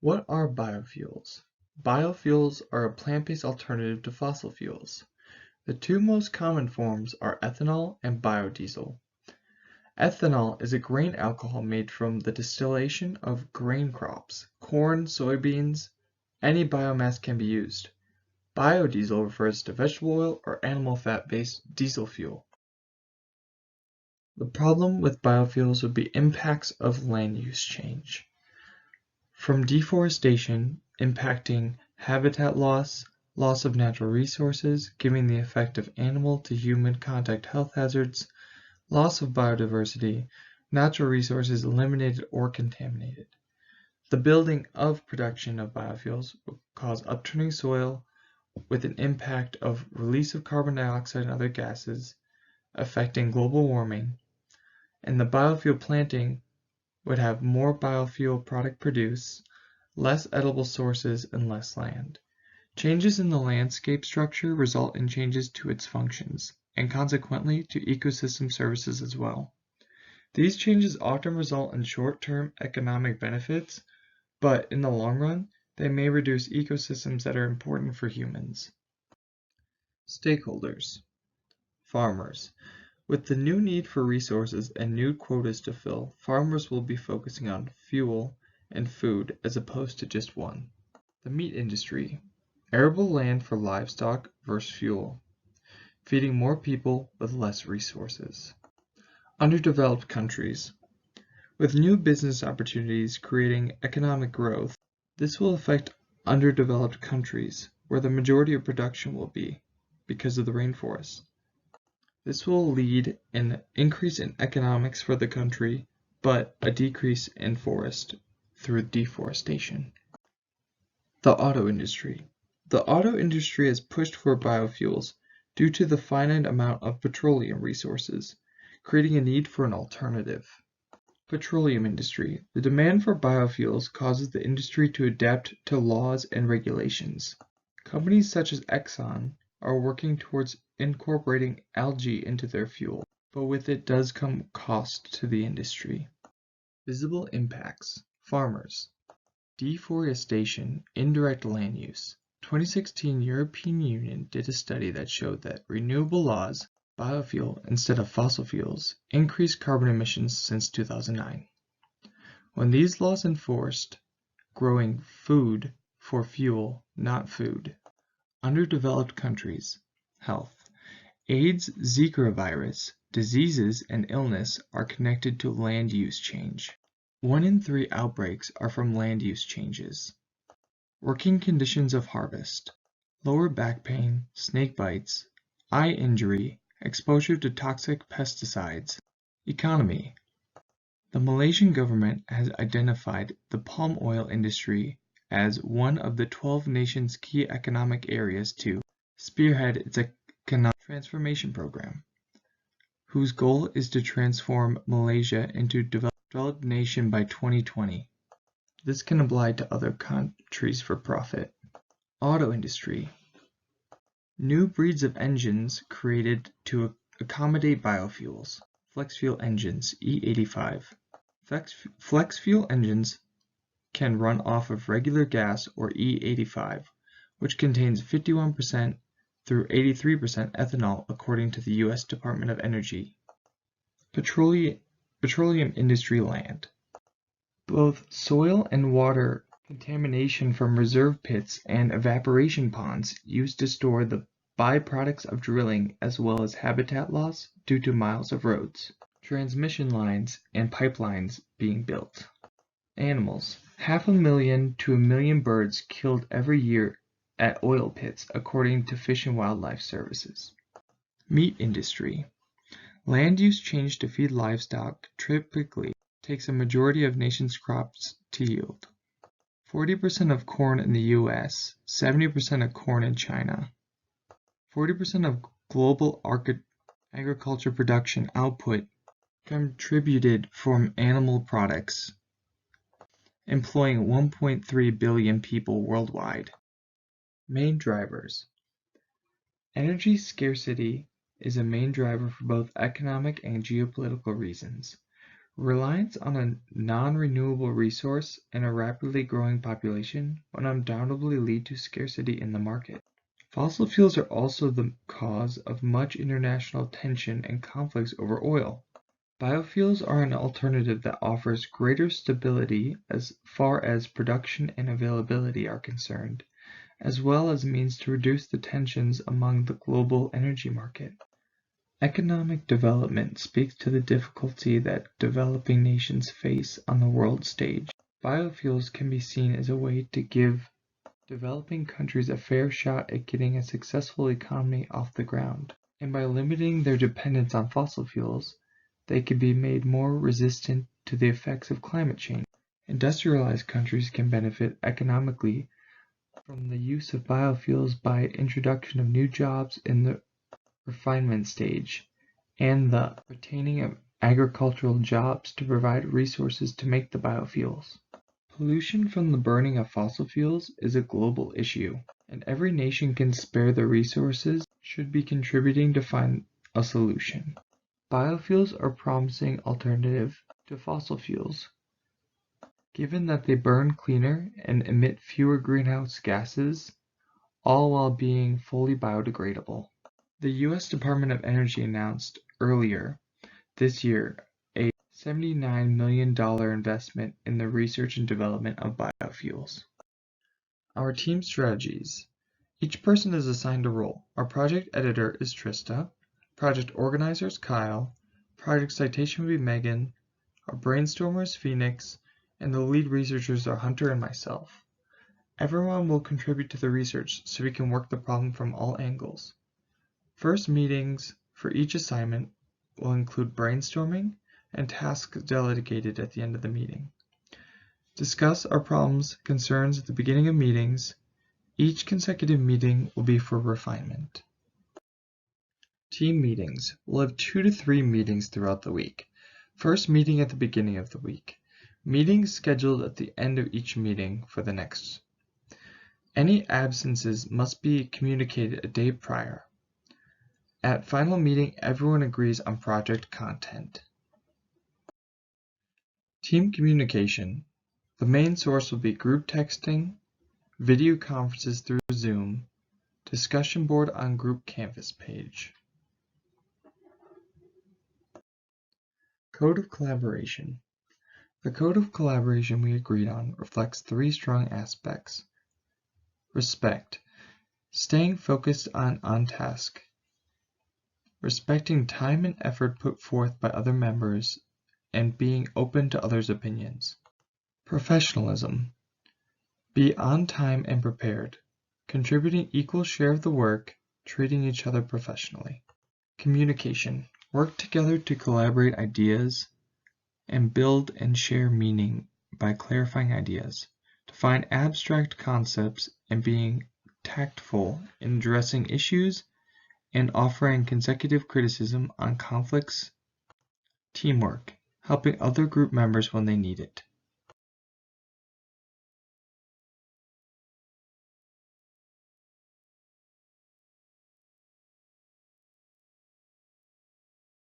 What are biofuels? Biofuels are a plant-based alternative to fossil fuels. The two most common forms are ethanol and biodiesel. Ethanol is a grain alcohol made from the distillation of grain crops. Corn, soybeans, any biomass can be used. Biodiesel refers to vegetable oil or animal fat-based diesel fuel. The problem with biofuels would be impacts of land use change. From deforestation, impacting habitat loss, loss of natural resources, giving the effect of animal to human contact health hazards, loss of biodiversity, natural resources eliminated or contaminated. The building of production of biofuels will cause upturning soil with an impact of release of carbon dioxide and other gases affecting global warming, and the biofuel planting would have more biofuel product produced, less edible sources, and less land. Changes in the landscape structure result in changes to its functions, and consequently to ecosystem services as well. These changes often result in short-term economic benefits, but in the long run, they may reduce ecosystems that are important for humans. Stakeholders. Farmers. With the new need for resources and new quotas to fill, farmers will be focusing on fuel and food as opposed to just one. The meat industry. Arable land for livestock versus fuel, feeding more people with less resources. Underdeveloped countries. With new business opportunities creating economic growth, this will affect underdeveloped countries, where the majority of production will be, because of the rainforest. This will lead an increase in economics for the country, but a decrease in forest through deforestation. The auto industry. The auto industry has pushed for biofuels due to the finite amount of petroleum resources, creating a need for an alternative. Petroleum industry. The demand for biofuels causes the industry to adapt to laws and regulations. Companies such as Exxon are working towards incorporating algae into their fuel, but with it does come cost to the industry. Visible impacts. Farmers. Deforestation, indirect land use. 2016 European Union did a study that showed that renewable laws, biofuel instead of fossil fuels, increased carbon emissions since 2009. When these laws enforced, growing food for fuel, not food. Underdeveloped countries. Health. AIDS, Zika virus, diseases, and illness are connected to land use change. 1 in 3 outbreaks are from land use changes. Working conditions of harvest. Lower back pain, snake bites, eye injury, exposure to toxic pesticides. Economy. The Malaysian government has identified the palm oil industry as one of the 12 nations' key economic areas to spearhead its economic transformation program, whose goal is to transform Malaysia into a developed nation by 2020. This can apply to other countries for profit. Auto industry. New breeds of engines created to accommodate biofuels. Flex fuel engines, E85. Flex fuel engines can run off of regular gas or E85, which contains 51% through 83% ethanol according to the U.S. Department of Energy. Petroleum industry land. Both soil and water contamination from reserve pits and evaporation ponds used to store the byproducts of drilling, as well as habitat loss due to miles of roads, transmission lines, and pipelines being built. Animals. 500,000 to 1 million birds killed every year at oil pits, according to Fish and Wildlife Services. Meat industry. Land use change to feed livestock typically takes a majority of nation's crops to yield. 40% of corn in the US, 70% of corn in China. 40% of global agriculture production output contributed from animal products, employing 1.3 billion people worldwide. Main drivers. Energy scarcity is a main driver for both economic and geopolitical reasons. Reliance on a non-renewable resource and a rapidly growing population would undoubtedly lead to scarcity in the market. Fossil fuels are also the cause of much international tension and conflicts over oil. Biofuels are an alternative that offers greater stability as far as production and availability are concerned, as well as means to reduce the tensions among the global energy market. Economic development speaks to the difficulty that developing nations face on the world stage. Biofuels can be seen as a way to give developing countries a fair shot at getting a successful economy off the ground, and by limiting their dependence on fossil fuels, they can be made more resistant to the effects of climate change. Industrialized countries can benefit economically from the use of biofuels by introduction of new jobs in the refinement stage and the retaining of agricultural jobs to provide resources to make the biofuels. Pollution from the burning of fossil fuels is a global issue, and every nation can spare the resources should be contributing to find a solution. Biofuels are a promising alternative to fossil fuels, given that they burn cleaner and emit fewer greenhouse gases, all while being fully biodegradable. The U.S. Department of Energy announced earlier this year a $79 million investment in the research and development of biofuels. Our team strategies. Each person is assigned a role. Our project editor is Trista, project organizer is Kyle, project citation will be Megan, our brainstormer is Phoenix, and the lead researchers are Hunter and myself. Everyone will contribute to the research so we can work the problem from all angles. First meetings for each assignment will include brainstorming and tasks delegated at the end of the meeting. Discuss our problems, concerns at the beginning of meetings. Each consecutive meeting will be for refinement. Team meetings. We'll have 2 to 3 meetings throughout the week. First meeting at the beginning of the week. Meetings scheduled at the end of each meeting for the next. Any absences must be communicated a day prior. At final meeting, everyone agrees on project content. Team communication. The main source will be group texting, video conferences through Zoom, discussion board on group Canvas page. Code of collaboration. The code of collaboration we agreed on reflects 3 strong aspects. Respect. Staying focused on task. Respecting time and effort put forth by other members and being open to others' opinions. Professionalism. Be on time and prepared, contributing equal share of the work, treating each other professionally. Communication. Work together to collaborate ideas and build and share meaning by clarifying ideas. Define abstract concepts and being tactful in addressing issues and offering consecutive criticism on conflicts. Teamwork. Helping other group members when they need it.